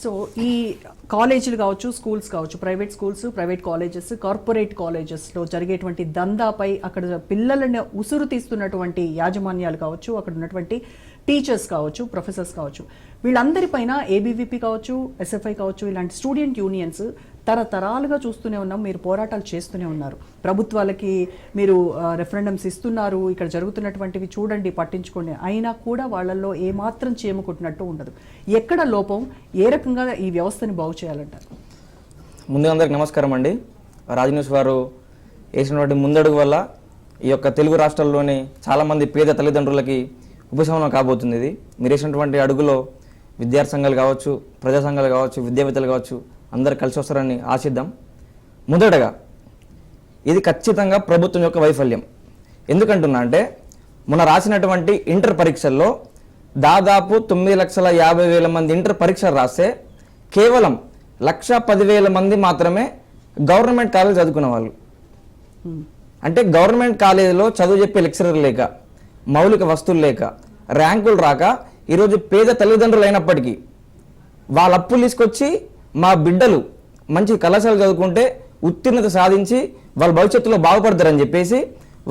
So ఈ కాలేజీలు కావచ్చు, స్కూల్స్ కావచ్చు, private schools, private colleges, corporate కాలేజెస్లో జరిగేటువంటి దందాపై అక్కడ పిల్లలను ఉసురు తీస్తున్నటువంటి యాజమాన్యాలు కావచ్చు, అక్కడ ఉన్నటువంటి టీచర్స్ కావచ్చు, ప్రొఫెసర్స్ కావచ్చు, వీళ్ళందరిపైన ఏబీవీపీ కావచ్చు, ఎస్ఎఫ్ఐ కావచ్చు, ఇలాంటి స్టూడెంట్ యూనియన్స్ తరతరాలుగా చూస్తూనే ఉన్నాం. మీరు పోరాటాలు చేస్తూనే ఉన్నారు. ప్రభుత్వాలకి మీరు రెఫరెండమ్స్ ఇస్తున్నారు, ఇక్కడ జరుగుతున్నటువంటివి చూడండి, పట్టించుకోండి, అయినా కూడా వాళ్ళల్లో ఏమాత్రం చీమకుట్టినట్టు ఉండదు. ఎక్కడ లోపం, ఏ రకంగా ఈ వ్యవస్థని బాగు చేయాలంటారు? ముందుగా అందరికి నమస్కారం అండి. రాజ్ న్యూస్ వారు వేసినటువంటి ముందడుగు వల్ల ఈ యొక్క తెలుగు రాష్ట్రాల్లోని చాలామంది పేద తల్లిదండ్రులకి ఉపశమనం కాబోతుంది. ఇది మీరు వేసినటువంటి అడుగులో విద్యార్థి సంఘాలు కావచ్చు, ప్రజా సంఘాలు కావచ్చు, విద్యావేత్తలు కావచ్చు, అందరు కలిసి వస్తారని ఆశిద్దాం. మొదటగా ఇది ఖచ్చితంగా ప్రభుత్వం యొక్క వైఫల్యం. ఎందుకంటున్నా అంటే మొన్న రాసినటువంటి ఇంటర్ పరీక్షల్లో దాదాపు 9,50,000 మంది ఇంటర్ పరీక్షలు రాస్తే కేవలం 1,10,000 మంది మాత్రమే గవర్నమెంట్ కాలేజ్ చదువుకున్న వాళ్ళు. అంటే గవర్నమెంట్ కాలేజీలో చదువు చెప్పే లెక్చరర్ లేక, మౌలిక వస్తువులు లేక, ర్యాంకులు రాక ఈరోజు పేద తల్లిదండ్రులు అయినప్పటికీ వాళ్ళ అప్పులు తీసుకొచ్చి మా బిడ్డలు మంచి కళాశాల చదువుకుంటే ఉత్తీర్ణత సాధించి వాళ్ళ భవిష్యత్తులో బాగుపడతారని చెప్పేసి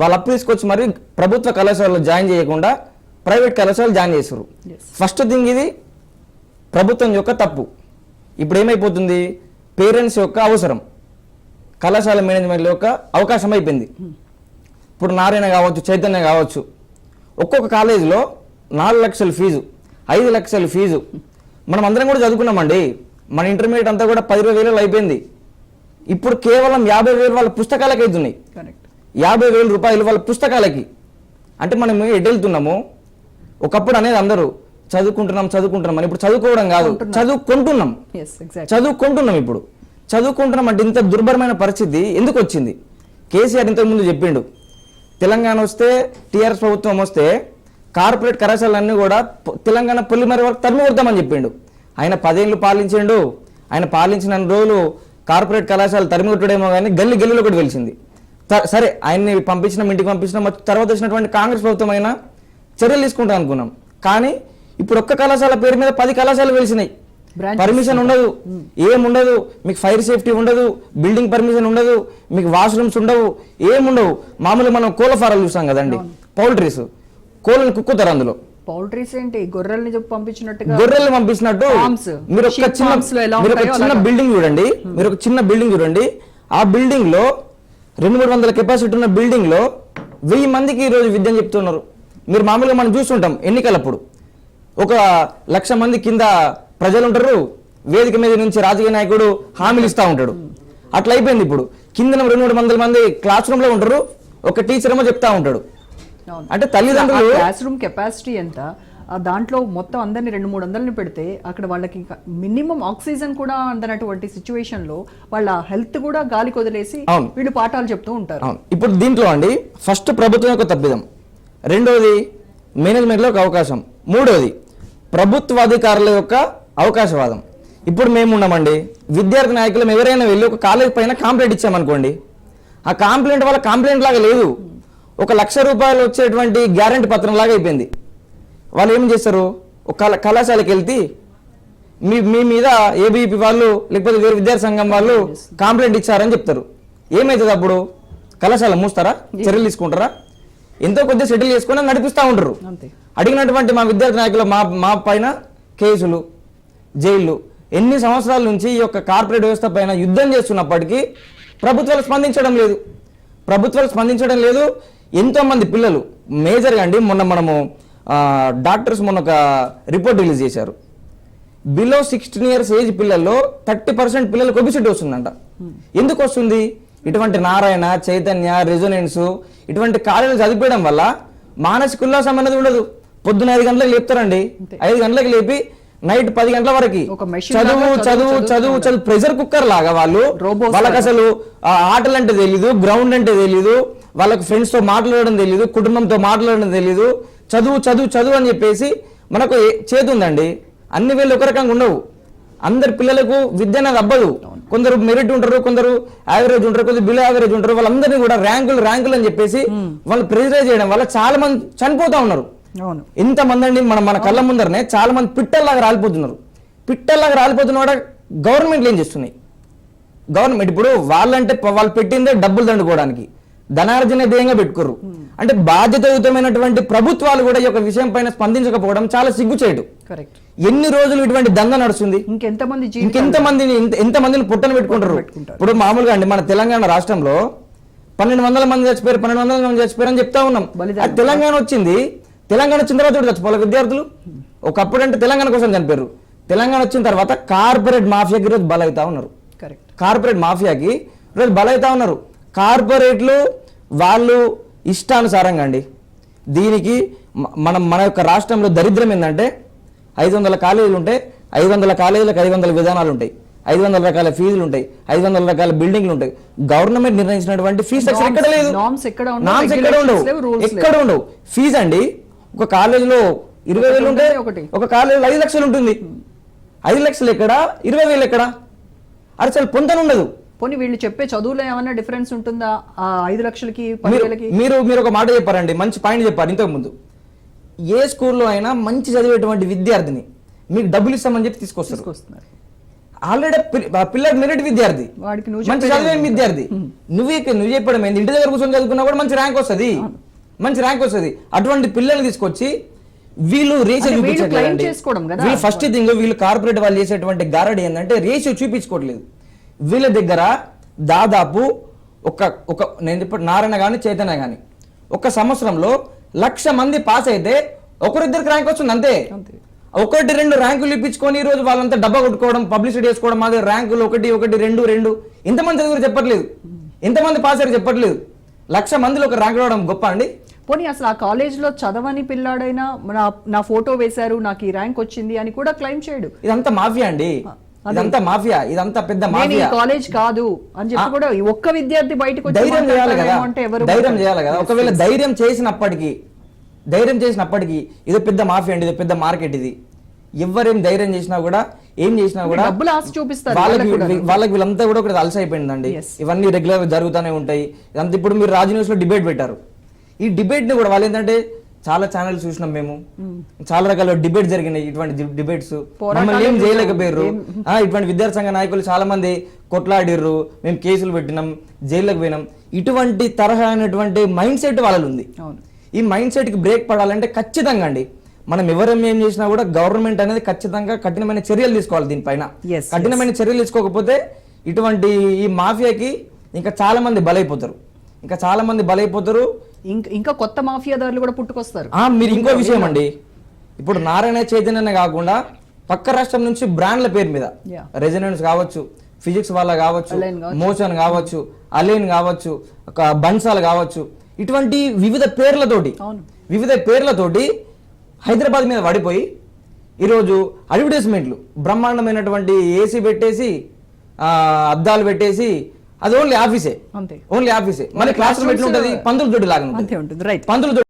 వాళ్ళ అప్పు తీసుకొచ్చి మరి ప్రభుత్వ కళాశాలలో జాయిన్ చేయకుండా ప్రైవేట్ కళాశాలలో జాయిన్ చేస్తారు. ఫస్ట్ థింగ్ ఇది ప్రభుత్వం యొక్క తప్పు. ఇప్పుడు ఏమైపోతుంది, పేరెంట్స్ యొక్క అవసరం కళాశాల మేనేజ్మెంట్ యొక్క అవకాశం అయిపోయింది. ఇప్పుడు నారాయణ కావచ్చు, చైతన్య కావచ్చు, ఒక్కొక్క కాలేజీలో 4 లక్షల ఫీజు, 5 లక్షల ఫీజు. మనం అందరం కూడా చదువుకున్నామండి. మన ఇంటర్మీడియట్ అంతా కూడా 10,000 అయిపోయింది. ఇప్పుడు కేవలం 50,000 వాళ్ళ పుస్తకాలకి అవుతున్నాయి. 50,000 రూపాయలు వాళ్ళ పుస్తకాలకి. అంటే మనం ఎటు వెళ్తున్నాము? ఒకప్పుడు అనేది అందరూ చదువుకుంటున్నాం అని, ఇప్పుడు చదువుకోవడం కాదు, చదువుకుంటున్నాం. ఇప్పుడు చదువుకుంటున్నాం అంటే ఇంత దుర్భరమైన పరిస్థితి ఎందుకు వచ్చింది? కేసీఆర్ ఇంతకుముందు చెప్పిండు, తెలంగాణ వస్తే, టీఆర్ఎస్ ప్రభుత్వం వస్తే కార్పొరేట్ కళాశాలన్నీ కూడా తెలంగాణ పొలిమరి వరకు తరిమి కొడతామని చెప్పిండు. ఆయన 10 ఏళ్ళు పాలించిండు. ఆయన పాలించిన రోజులు కార్పొరేట్ కళాశాల తరిమి కొట్టడేమో కానీ గల్లీలో కూడా వెలిసింది. సరే, ఆయన్ని పంపించినాం, ఇంటికి పంపించినాం. తర్వాత వచ్చినటువంటి కాంగ్రెస్ ప్రభుత్వం అయినా చర్యలు తీసుకుంటాం అనుకున్నాం. కానీ ఇప్పుడు ఒక్క కళాశాల పేరు మీద 10 కళాశాలలు వెలిసినాయి. పర్మిషన్ ఉండదు, ఏముండదు, మీకు ఫైర్ సేఫ్టీ ఉండదు, బిల్డింగ్ పర్మిషన్ ఉండదు, మీకు వాష్రూమ్స్ ఉండవు, ఏముండవు. మామూలుగా మనం కోళ్ళ ఫారాలు చూస్తాం కదండి, పౌల్ట్రీస్, కోళ్ళని కుక్కుతారు. అందులో పౌల్ట్రీస్ ఏంటి, గొర్రెల్ని పంపించినట్టు మీరు ఒక చిన్న బిల్డింగ్ చూడండి, ఆ బిల్డింగ్ లో 200-300 కెపాసిటీ ఉన్న బిల్డింగ్ లో 1000 మందికి ఈ రోజు విద్యను చెప్తున్నారు. మీరు మామూలుగా మనం చూస్తుంటాం ఎన్నికలప్పుడు 1,00,000 మంది కింద ప్రజలు ఉంటారు, వేదిక మీద నుంచి రాజకీయ నాయకుడు హామీలు ఇస్తా ఉంటాడు. అట్లా అయిపోయింది. ఇప్పుడు కింద 200-300 మంది క్లాస్ రూమ్ లో ఉంటారు, ఒక టీచర్ ఏమో చెప్తా ఉంటాడు. అంటే తల్లిదండ్రులు క్లాస్ రూమ్ కెపాసిటీ ఎంత, దాంట్లో మొత్తం అందరినీ 200-300 పెడితే అక్కడ వాళ్ళకి మినిమం ఆక్సిజన్ కూడా అందనటువంటి సిచ్యువేషన్ లో వాళ్ళ హెల్త్ కూడా గాలికి వదిలేసి వీళ్ళు పాఠాలు చెప్తూ ఉంటారు. ఇప్పుడు దీంట్లో అండి ఫస్ట్ ప్రభుత్వం యొక్క తప్పిదం, రెండోది మేనేజ్మెంట్ లో ఒక అవకాశం, మూడోది ప్రభుత్వ అధికారుల యొక్క అవకాశవాదం. ఇప్పుడు మేము ఉన్నామండి, విద్యార్థి నాయకులు ఎవరైనా వెళ్ళి ఒక కాలేజ్ పైన కంప్లైంట్ ఇచ్చామనుకోండి, ఆ కంప్లైంట్ వల్ల కంప్లైంట్ లాగా లేదు, 1,00,000 రూపాయలు వచ్చేటువంటి గ్యారంటీ పత్రం లాగా అయిపోయింది. వాళ్ళు ఏం చేస్తారు, ఒక కళాశాలకు వెళ్తే మీ మీద ఏబీపీ వాళ్ళు లేకపోతే వేరే విద్యార్థి సంఘం వాళ్ళు కంప్లైంట్ ఇచ్చారని చెప్తారు. ఏమవుతుంది అప్పుడు? కళాశాల మూస్తారా? చర్యలు తీసుకుంటారా? ఎంతో కొద్దిగా సెటిల్ చేసుకుని నడిపిస్తూ ఉంటారు. అడిగినటువంటి మా విద్యార్థి నాయకులు మా పైన కేసులు, జైళ్ళు. ఎన్ని సంవత్సరాల నుంచి ఈ యొక్క కార్పొరేట్ వ్యవస్థ పైన యుద్ధం చేస్తున్నప్పటికీ ప్రభుత్వాలు స్పందించడం లేదు. ఎంతో మంది పిల్లలు మేజర్గా అండి, మనము డాక్టర్స్ ఒక రిపోర్ట్ రిలీజ్ చేశారు. బిలో 16 years ఏజ్ పిల్లల్లో 30% పిల్లలకు ఒబిసిటీ వస్తుందంట. ఎందుకు వస్తుంది? ఇటువంటి నారాయణ, చైతన్య, రెజొనెన్స్ ఇటువంటి కాలేజీలు చదివిపోయడం వల్ల మానసిక ఉల్లాసం అనేది ఉండదు. పొద్దున 5 గంటలకు లేపుతారండి, 5 గంటలకు లేపి నైట్ 10 గంటల వరకు చదువు ప్రెషర్ కుక్కర్ లాగా వాళ్ళకి అసలు ఆటలు అంటే తెలీదు, గ్రౌండ్ అంటే తెలీదు, వాళ్ళకి ఫ్రెండ్స్ తో మాట్లాడడం తెలీదు, కుటుంబంతో మాట్లాడడం తెలీదు. చదువు అని చెప్పేసి మనకు చేతుందండి. అన్ని వేళ్ళు ఒక రకంగా ఉండవు. అందరు పిల్లలకు విద్య అనేది అబ్బదు. కొందరు మెరిట్ ఉంటారు, కొందరు యావరేజ్ ఉంటారు, కొందరు బిలో యావరేజ్ ఉంటారు. వాళ్ళందరినీ కూడా ర్యాంకులు అని చెప్పేసి వాళ్ళు ప్రెజరైజ్ చేయడం వల్ల చాలా మంది చనిపోతా ఉన్నారు. ఇంతమంది అండి మన కళ్ళ ముందరనే చాలా మంది పిట్టల్లాగా రాలిపోతున్నారు. పిట్టల్లాగా రాలిపోతున్న గవర్నమెంట్లు ఏం చేస్తున్నాయి? గవర్నమెంట్ ఇప్పుడు వాళ్ళంటే వాళ్ళు పెట్టిందే డబ్బులు దండుకోవడానికి, ధనార్జన ధ్యేయంగా పెట్టుకోరు. అంటే బాధ్యతాయుతమైనటువంటి ప్రభుత్వాలు కూడా ఈ యొక్క విషయం పైన స్పందించకపోవడం చాలా సిగ్గుచేటు. కరెక్ట్. ఎన్ని రోజులు ఇటువంటి దందా నడుస్తుంది? ఎంతమందిని పుట్టను పెట్టుకుంటారు? ఇప్పుడు మామూలుగా అండి మన తెలంగాణ రాష్ట్రంలో 1200 మంది చచ్చిపోయారు, 1200 మంది చచ్చిపోయారు అని చెప్తా ఉన్నాం. తెలంగాణ వచ్చిన తర్వాత కూడా చచ్చిపోవాలి విద్యార్థులు. ఒకప్పుడు అంటే తెలంగాణ కోసం చనిపోయారు. తెలంగాణ వచ్చిన తర్వాత కార్పొరేట్ మాఫియాకి ఈరోజు బలవుతా ఉన్నారు. కార్పొరేట్ మాఫియాకి ఈరోజు బలవుతా ఉన్నారు. కార్పొరేట్లు వాళ్ళు ఇష్టానుసారంగా అండి. దీనికి మన యొక్క రాష్ట్రంలో దరిద్రం ఏంటంటే 500 కాలేజీలు ఉంటాయి, 500 కాలేజీలకు 500 విధానాలు ఉంటాయి, 500 రకాల ఫీజులు ఉంటాయి, 500 రకాల బిల్డింగ్లు ఉంటాయి. గవర్నమెంట్ నిర్ణయించినటువంటి ఫీజు స్ట్రక్చర్ ఎక్కడ లేదు, నామ్స్ ఎక్కడ ఉండవు. ఫీజు అండి ఒక కాలేజీలో 20,000 ఉంటాయి, ఒక కాలేజీలో 5 లక్షలు ఉంటుంది. 5 లక్షలు ఎక్కడ, 20,000 ఎక్కడ? అసలు పొందనుండదు. పోనీ వీళ్ళు చెప్పే చదువులో ఏమన్నా డిఫరెన్స్ ఉంటుందా? 5 లక్షలకి 10,000కి మీరు ఒక మాట చెప్పారండి, మంచి పాయింట్ చెప్పారు ఇంతకు ముందు. ఏ స్కూల్లో అయినా మంచి చదివేటువంటి విద్యార్థిని మీకు డబ్బులు ఇస్తామని చెప్పి తీసుకొస్తున్నారు. ఆల్రెడీ పిల్లర్ మెరిట్ విద్యార్థి, మంచి చదివే విద్యార్థి. నువ్వు చెప్పడం ఏంది? ఇంటి దగ్గర కూర్చొని చదువుకున్నా కూడా మంచి ర్యాంక్ వస్తుంది. అటువంటి పిల్లల్ని తీసుకొచ్చి వీళ్ళు రేషియో చూపించట్లేదు. ఫస్ట్ థింగ్ వీళ్ళు కార్పొరేట్ వాళ్ళు చేసేటువంటి గారడి ఏంటంటే రేషియో చూపించుకోవట్లేదు. వీళ్ళ దగ్గర దాదాపు నేను చెప్పి నారాయణ కానీ చైతన్య కానీ ఒక సంవత్సరంలో 1,00,000 మంది పాస్ అయితే ఒకరిద్దరికి ర్యాంక్ వస్తుంది అంతే. 1-2 ర్యాంకులు ఇప్పించుకొని ఈ రోజు వాళ్ళంతా డబ్బా కొట్టుకోవడం, పబ్లిసిటీ చేసుకోవడం, మాది ర్యాంకులు 1, 2 ఎంతమంది చదువురు చెప్పట్లేదు, ఎంతమంది పాస్ అయ్యారు చెప్పట్లేదు. 1,00,000 మందిలో ఒక ర్యాంక్ రావడం గొప్ప అండి. పోనీ అసలు ఆ కాలేజ్లో చదవని పిల్లాడైనా నా ఫోటో వేశారు, నాకు ఈ ర్యాంక్ వచ్చింది అని కూడా క్లెయిమ్ చేయడు. ఇదంతా మాఫియా అండి, ఇదంతా పెద్ద మాఫియా. కాలేజ్ కాదు అని చెప్పి కూడా ఒక్క విద్యార్థి బయటకు ధైర్యం చేయాలి కదా. ఒకవేళ ధైర్యం చేసినప్పటికీ ఇదో పెద్ద మాఫియా అండి, ఇదో పెద్ద మార్కెట్ ఇది. ఎవరేం ధైర్యం చేసినా కూడా ఏం చేసినా కూడా డబ్బులు ఆశ చూపిస్తారు. వాళ్ళకి వీళ్ళంతా కూడా ఒకటి అలసి అయిపోయిందండి. ఇవన్నీ రెగ్యులర్ జరుగుతూనే ఉంటాయి. ఇదంతా ఇప్పుడు మీరు రాజు న్యూస్ లో డిబేట్ పెట్టారు. ఈ డిబేట్ ని కూడా వాళ్ళు ఏంటంటే చాలా ఛానల్స్ చూసినాం మేము, చాలా రకాల డిబేట్ జరిగినాయి. ఇటువంటి డిబేట్స్ మమ్మల్ని ఏం చేయలేకపోయారు. ఇటువంటి విద్యార్థి సంఘ నాయకులు చాలా మంది కొట్లాడిర్రు, మేము కేసులు పెట్టినాం, జైల్లోకి పోయినాం. ఇటువంటి తరహా అయినటువంటి మైండ్ సెట్ వాళ్ళలో ఉంది. ఈ మైండ్ సెట్ కి బ్రేక్ పడాలంటే ఖచ్చితంగా అండి మనం ఎవరం ఏం చేసినా కూడా గవర్నమెంట్ అనేది ఖచ్చితంగా కఠినమైన చర్యలు తీసుకోవాలి. దీనిపైన కఠినమైన చర్యలు తీసుకోకపోతే ఇటువంటి ఈ మాఫియాకి ఇంకా చాలా మంది బలైపోతారు. ఇంకా కొత్త మాఫియాదారులు కూడా పుట్టుకొస్తారు. మీరు ఇంకో విషయం అండి, ఇప్పుడు నారాయణ చైతన్య కాకుండా పక్క రాష్ట్రం నుంచి బ్రాండ్ల పేరు మీద రెసిడెన్స్ కావచ్చు, ఫిజిక్స్ వాళ్ళ కావచ్చు, మోషన్ కావచ్చు, అలైన్ కావచ్చు, బన్సాల్ కావచ్చు, ఇటువంటి వివిధ పేర్లతోటి హైదరాబాద్ మీద పడిపోయి ఈరోజు అడ్వర్టైజ్మెంట్లు బ్రహ్మాండమైనటువంటి ఏసీ పెట్టేసి అద్దాలు పెట్టేసి అది ఓన్లీ ఆఫీసే. మళ్ళీ క్లాస్ రూమ్ ఎట్లుంటది, పందుల దొడ్డి లాగా ఉంటుంది.